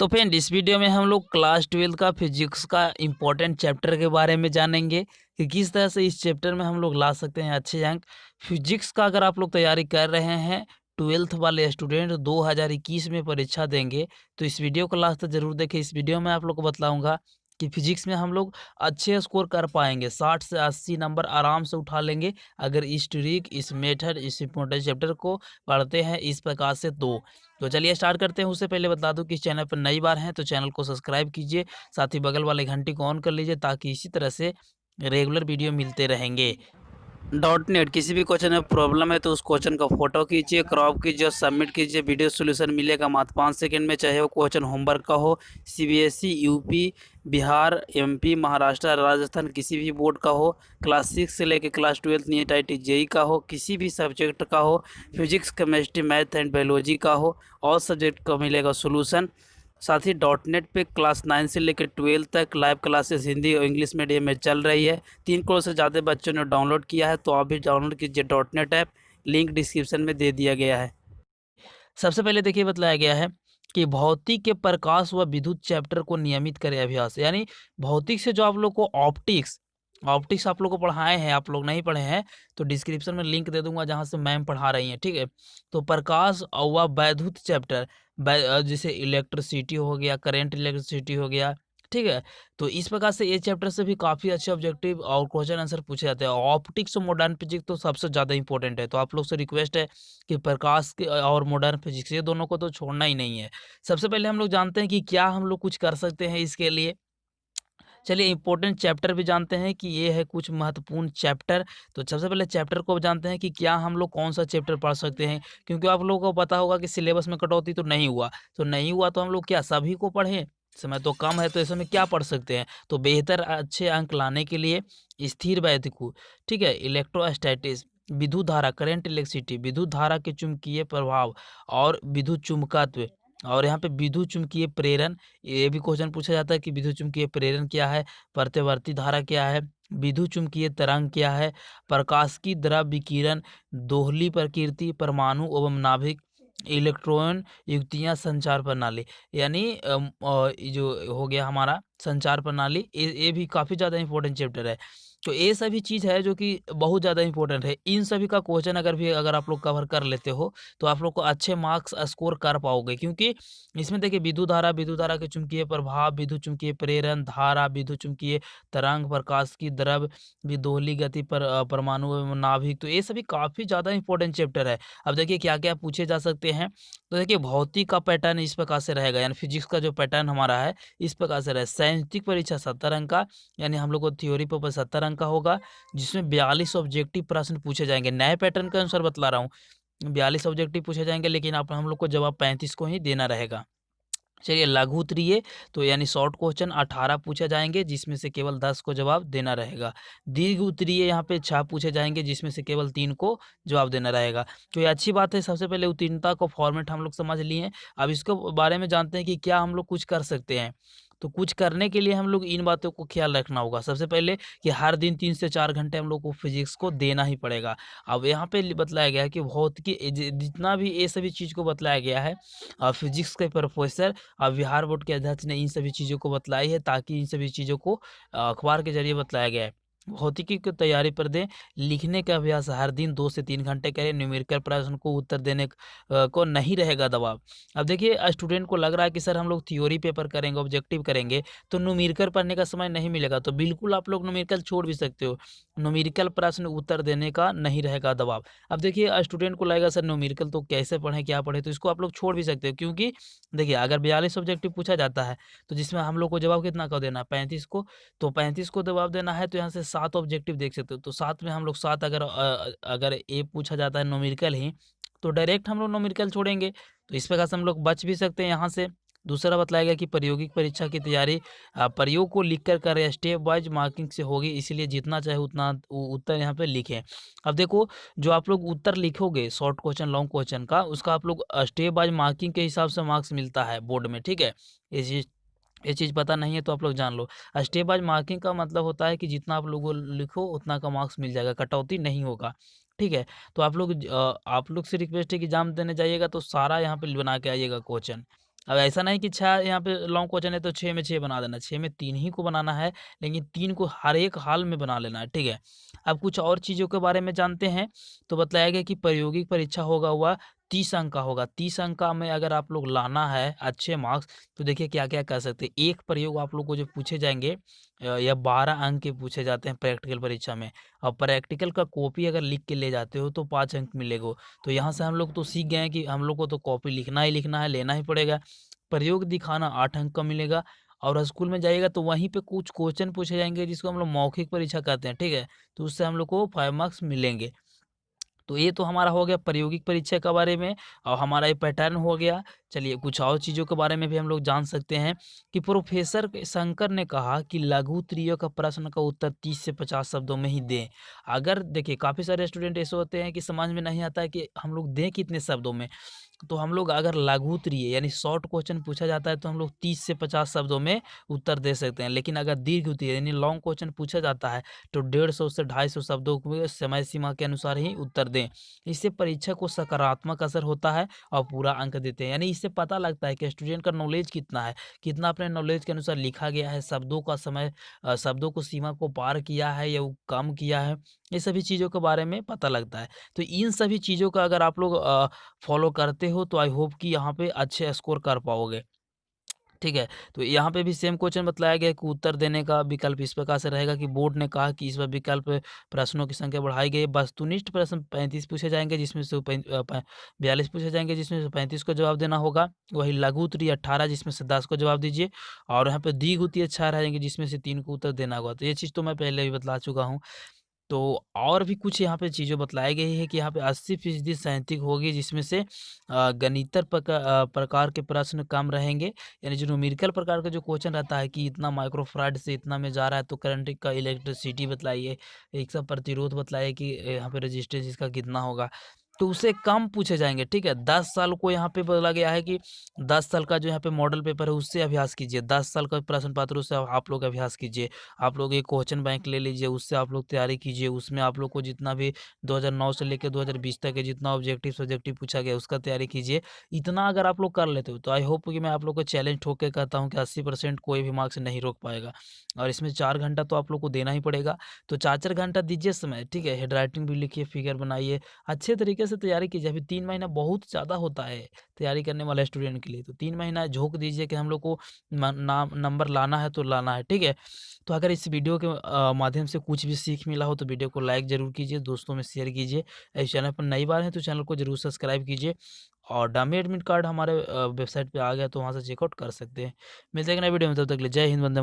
तो फ्रेंड इस वीडियो में हम लोग क्लास 12 का फिजिक्स का इम्पोर्टेंट चैप्टर के बारे में जानेंगे कि किस तरह से इस चैप्टर में हम लोग ला सकते हैं अच्छे अंक। फिजिक्स का अगर आप लोग तैयारी कर रहे हैं, 12th वाले स्टूडेंट 2021 में परीक्षा देंगे, तो इस वीडियो को लास्ट तक जरूर देखें। इस वीडियो में आप लोग को बतलाऊंगा कि फिजिक्स में हम लोग अच्छे स्कोर कर पाएंगे, 60 से 80 नंबर आराम से उठा लेंगे अगर इस ट्रिक, इस मेथड, इस इम्पोर्टेंट चैप्टर को पढ़ते हैं इस प्रकार से। तो चलिए स्टार्ट करते हैं। उससे पहले बता दूं कि इस चैनल पर नई बार हैं तो चैनल को सब्सक्राइब कीजिए, साथ ही बगल वाले घंटी को ऑन कर लीजिए ताकि इसी तरह से रेगुलर वीडियो मिलते रहेंगे। डॉट नेट किसी भी क्वेश्चन में प्रॉब्लम है तो उस क्वेश्चन का फोटो खींचिए, क्रॉप कीजिए और सबमिट कीजिए। वीडियो सोल्यूशन मिलेगा मात्र 5 सेकंड में, चाहे वो क्वेश्चन होमवर्क का हो, CBSE, UP, Bihar, MP, Maharashtra, Rajasthan, किसी भी बोर्ड का हो, क्लास 6 से लेकर क्लास 12 नीट आईटी जेई का हो, किसी भी सब्जेक्ट का हो, physics, chemistry, math and biology का हो, और सब्जेक्ट का मिलेगा सोल्यूशन। साथ ही डॉट नेट पे क्लास 9 से लेकर 12 तक लाइव क्लासेस हिंदी और इंग्लिश मीडियम में चल रही है। 3 करोड़ से ज़्यादा बच्चों ने डाउनलोड किया है, तो आप भी डाउनलोड कीजिए dot net app, link description में दे दिया गया है। सबसे पहले देखिए बतलाया गया है कि भौतिक के प्रकाश व विद्युत चैप्टर को नियमित करें अभ्यास। यानी भौतिक से जो आप लोग को ऑप्टिक्स ऑप्टिक्स आप लोग को पढ़ाए हैं, आप लोग नहीं पढ़े हैं तो डिस्क्रिप्शन में लिंक दे दूंगा जहां से मैम पढ़ा रही हैं, ठीक है। तो प्रकाश व वैद्युत चैप्टर, जैसे इलेक्ट्रिसिटी हो गया, करेंट इलेक्ट्रिसिटी हो गया, ठीक है। तो इस प्रकार से ये चैप्टर से भी काफ़ी अच्छे ऑब्जेक्टिव और क्वेश्चन आंसर पूछे जाते हैं। ऑप्टिक्स और मॉडर्न फिजिक्स तो सबसे ज़्यादा इंपॉर्टेंट है, तो आप लोग से रिक्वेस्ट है कि प्रकाश के और मॉडर्न फिजिक्स ये दोनों को तो छोड़ना ही नहीं है। सबसे पहले हम लोग जानते हैं कि क्या हम लोग कुछ कर सकते हैं इसके लिए। चलिए इम्पोर्टेंट चैप्टर भी जानते हैं कि ये है कुछ महत्वपूर्ण चैप्टर। तो सबसे पहले चैप्टर को जानते हैं कि क्या हम लोग कौन सा चैप्टर पढ़ सकते हैं, क्योंकि आप लोगों को पता होगा कि सिलेबस में कटौती तो नहीं हुआ, तो हम लोग क्या सभी को पढ़ें। समय तो कम है, तो ऐसे में क्या पढ़ सकते हैं। तो बेहतर अच्छे अंक लाने के लिए स्थिर वैद्युत, ठीक है, इलेक्ट्रोस्टैटिक्स, विद्युत धारा, करंट इलेक्ट्रिसिटी, विद्युत धारा के चुंबकीय प्रभाव और विद्युत चुम्बकत्व, और यहाँ पे विद्युत चुम्बकीय प्रेरण, ये भी क्वेश्चन पूछा जाता है कि विद्युत चुम्बकीय प्रेरण क्या है, प्रत्यावर्ती धारा क्या है, विद्युत चुम्बकीय तरंग क्या है, प्रकाश की द्रव विकिरण, दोहली प्रकृति, परमाणु एवं नाभिक, इलेक्ट्रॉन युक्तियां, संचार प्रणाली। यानी ये जो हो गया हमारा संचार प्रणाली, ये भी काफ़ी ज़्यादा इंपॉर्टेंट चैप्टर है। तो ये सभी चीज़ है जो कि बहुत ज़्यादा इंपॉर्टेंट है। इन सभी का क्वेश्चन अगर आप लोग कवर कर लेते हो तो आप लोग को अच्छे मार्क्स स्कोर कर पाओगे, क्योंकि इसमें देखिए विद्युत धारा के चुंबकीय प्रभाव, विद्युत चुम्बकीय प्रेरण, धारा, विद्युत चुम्बकीय तरंग, प्रकाश की द्रव, विदोहली गति, परमाणु एवं नाभिक, तो ये सभी काफ़ी ज़्यादा इंपॉर्टेंट चैप्टर है। अब देखिए क्या-क्या पूछे जा सकते हैं। तो देखिए भौतिक का पैटर्न इस प्रकार से रहेगा, यानी फिजिक्स का जो पैटर्न हमारा है इस प्रकार से रहेगा। सैद्धांतिक परीक्षा 70 अंक का, यानी हम लोग को थ्योरी पेपर 70 अंक का होगा, जिसमें 42 ऑब्जेक्टिव प्रश्न पूछे जाएंगे। नए पैटर्न के अनुसार बतला रहा हूँ, 42 ऑब्जेक्टिव पूछे जाएंगे, लेकिन आप हम लोग को जवाब 35 को ही देना रहेगा। चलिए लघु उत्तरीय, तो यानी शॉर्ट क्वेश्चन 18 पूछे जाएंगे, जिसमें से केवल 10 को जवाब देना रहेगा। दीर्घ उत्तरीय यहाँ पे 6 पूछे जाएंगे, जिसमें से केवल 3 को जवाब देना रहेगा। तो ये अच्छी बात है। सबसे पहले उत्तीर्णता को फॉर्मेट हम लोग समझ लिए हैं। अब इसके बारे में जानते हैं कि क्या हम लोग कुछ कर सकते हैं। तो कुछ करने के लिए हम लोग इन बातों को ख्याल रखना होगा। सबसे पहले कि हर दिन 3 से 4 घंटे हम लोग को फिजिक्स को देना ही पड़ेगा। अब यहाँ पे बतलाया गया है कि भौतिकी जितना भी ये सभी चीज़ को बतलाया गया है, फिजिक्स के प्रोफेसर बिहार बोर्ड के अध्यक्ष ने इन सभी चीज़ों को बतलाई है, ताकि इन सभी चीज़ों को अखबार के ज़रिए बतलाया गया है। भौतिकी की तैयारी पर दें, लिखने का अभ्यास हर दिन 2 से 3 घंटे करें, न्यूमेरिकल प्रश्न को उत्तर देने को नहीं रहेगा दबाव। अब देखिए स्टूडेंट को लग रहा है कि सर हम लोग थ्योरी पेपर करेंगे, ऑब्जेक्टिव करेंगे, तो न्यूमेरिकल पढ़ने का समय नहीं मिलेगा, तो बिल्कुल आप लोग न्यूमेरिकल छोड़ भी सकते हो। न्यूमेरिकल प्रश्न उत्तर देने का नहीं रहेगा दबाव। अब देखिए स्टूडेंट को लगेगा सर न्यूमेरिकल तो कैसे पढ़ें, क्या पढ़ें, तो इसको आप लोग छोड़ भी सकते हो, क्योंकि देखिए अगर 42 ऑब्जेक्टिव पूछा जाता है तो जिसमें हम लोग को जवाब कितना का देना है, 35 को। तो 35 को जवाब देना है, तो यहाँ से 7 ऑब्जेक्टिव देख सकते हो। तो 7 में हम लोग 7, अगर ए पूछा जाता है न्यूमेरिकल ही, तो डायरेक्ट हम लोग न्यूमेरिकल छोड़ेंगे। तो इस प्रकार से हम लोग बच भी सकते हैं यहाँ से। दूसरा बतलाया गया कि प्रायोगिक परीक्षा की तैयारी प्रयोग को लिखकर करें, स्टेप वाइज मार्किंग से होगी, इसलिए जितना चाहे उतना उत्तर यहाँ पे लिखें। अब देखो जो आप लोग उत्तर लिखोगे शॉर्ट क्वेश्चन, लॉन्ग क्वेश्चन का, उसका आप लोग स्टेप वाइज मार्किंग के हिसाब से मार्क्स मिलता है बोर्ड में, ठीक है। ये चीज़ पता नहीं है तो आप लोग जान लो। स्टेप वाइज मार्किंग का मतलब होता है कि जितना आप लोगों लिखो उतना का मार्क्स मिल जाएगा, कटौती नहीं होगा, ठीक है। तो आप लोग से रिक्वेस्ट है कि एग्जाम देने जाइएगा तो सारा यहाँ पे बना के आइएगा क्वेश्चन। अब ऐसा नहीं कि 6 यहाँ पे लॉन्ग क्वेश्चन है तो 6 में 6 बना देना, 6 में 3 ही को बनाना है, लेकिन 3 को हर एक हाल में बना लेना है, ठीक है। अब कुछ और चीज़ों के बारे में जानते हैं, तो बताया गया कि प्रायोगिक परीक्षा होगा वह 30 अंक का होगा। 30 अंक का में अगर आप लोग लाना है अच्छे मार्क्स, तो देखिए क्या-क्या कर सकते हैं। एक प्रयोग आप लोग को जो पूछे जाएँगे या 12 अंक के पूछे जाते हैं प्रैक्टिकल परीक्षा में, और प्रैक्टिकल का कॉपी अगर लिख के ले जाते हो तो 5 अंक मिलेगा। तो यहाँ से हम लोग तो सीख गए हैं कि हम लोग को तो कॉपी लिखना ही लिखना है, लेना ही पड़ेगा। प्रयोग दिखाना 8 अंक का मिलेगा, और स्कूल में जाइएगा तो वहीं पे कुछ क्वेश्चन पूछे जाएँगे जिसको हम लोग मौखिक परीक्षा कहते हैं, ठीक है? तो उससे हम लोग को 5 मार्क्स मिलेंगे। तो ये तो हमारा हो गया प्रायोगिक परीक्षा के बारे में, और हमारा ये पैटर्न हो गया। चलिए कुछ और चीज़ों के बारे में भी हम लोग जान सकते हैं कि प्रोफेसर शंकर ने कहा कि लघु त्रिय का प्रश्न का उत्तर 30 से 50 शब्दों में ही दें। अगर देखिए काफ़ी सारे स्टूडेंट ऐसे होते हैं कि समझ में नहीं आता है कि हम लोग दें कितने शब्दों में। तो हम लोग अगर लघु त्रिय यानी शॉर्ट क्वेश्चन पूछा जाता है तो हम लोग 30 से 50 शब्दों में उत्तर दे सकते हैं। लेकिन अगर दीर्घ त्रिय यानी लॉन्ग क्वेश्चन पूछा जाता है तो 150 से 250 शब्दों में समय सीमा के अनुसार ही उत्तर दें। इससे परीक्षा को सकारात्मक असर होता है और पूरा अंक देते हैं। यानी इससे पता लगता है कि स्टूडेंट का नॉलेज कितना है, कितना अपने नॉलेज के अनुसार लिखा गया है, शब्दों का समय शब्दों को सीमा को पार किया है या वो कम किया है, ये सभी चीज़ों के बारे में पता लगता है। तो इन सभी चीज़ों का अगर आप लोग फॉलो करते हो तो आई होप कि यहाँ पे अच्छे स्कोर कर पाओगे। ठीक है, तो यहाँ पे भी सेम क्वेश्चन बतलाया गया है कि उत्तर देने का विकल्प इस प्रकार से रहेगा कि बोर्ड ने कहा कि इस बार विकल्प प्रश्नों की संख्या बढ़ाई गई है। वस्तुनिष्ठ प्रश्न 35 पूछे जाएँगे जिसमें से 42 पूछे जाएँगे जिसमें से 35 को जवाब देना होगा। वही लघु उत्तरीय 18 जिसमें से 10 को जवाब दीजिए, और यहाँ पे दीर्घ उत्तरीय 6 रहेंगे जिसमें से 3 को उत्तर देना होगा। तो ये चीज़ तो मैं पहले भी बतला चुका हूँ। तो और भी कुछ यहाँ पे चीज़ें बतलाई गई है कि यहाँ पे 80% साहित्यिक होगी जिसमें से गणितीय प्रकार के प्रश्न कम रहेंगे। यानी जो न्यूमेरिकल प्रकार का जो क्वेश्चन रहता है कि इतना माइक्रोफैराड से इतना में जा रहा है तो करंट का इलेक्ट्रिसिटी बतलाइए, एक सब प्रतिरोध बतलाइए कि यहाँ पे रेजिस्टेंस इसका कितना होगा, तो उससे कम पूछे जाएंगे। ठीक है, 10 साल को यहाँ पे बोला गया है कि 10 साल का जो यहाँ पे मॉडल पेपर है उससे अभ्यास कीजिए, 10 साल का प्रश्न पत्र उससे आप लोग अभ्यास कीजिए। आप लोग एक क्वेश्चन बैंक ले लीजिए, उससे आप लोग तैयारी कीजिए। उसमें आप लोग को जितना भी 2009 से लेकर 2020 तक के जितना ऑब्जेक्टिव सब्जेक्टिव पूछा गया उसका तैयारी कीजिए। इतना अगर आप लोग कर लेते हो तो आई होप कि मैं आप लोग को चैलेंज ठोक के कहता हूँ कि 80% कोई भी मार्क्स नहीं रोक पाएगा। और इसमें 4 घंटा तो आप लोग को देना ही पड़ेगा, तो 4-4 घंटा दीजिए समय। ठीक है, हैंड राइटिंग भी लिखिए, फिगर बनाइए, अच्छे तरीके से तैयारी कीजिए। अभी 3 महीना बहुत ज़्यादा होता है तैयारी करने वाले स्टूडेंट के लिए, तो 3 महीना झोंक दीजिए कि हम लोग को नंबर लाना है तो लाना है। ठीक है, तो अगर इस वीडियो के माध्यम से कुछ भी सीख मिला हो तो वीडियो को लाइक ज़रूर कीजिए, दोस्तों में शेयर कीजिए। इस चैनल पर नई बार हैं तो चैनल को ज़रूर सब्सक्राइब कीजिए, और डमी एडमिट कार्ड हमारे वेबसाइट पे आ गया तो वहाँ से चेकआउट कर सकते हैं। मिलते हैं एक नए वीडियो में, तब तक के लिए जय हिंद, वंदे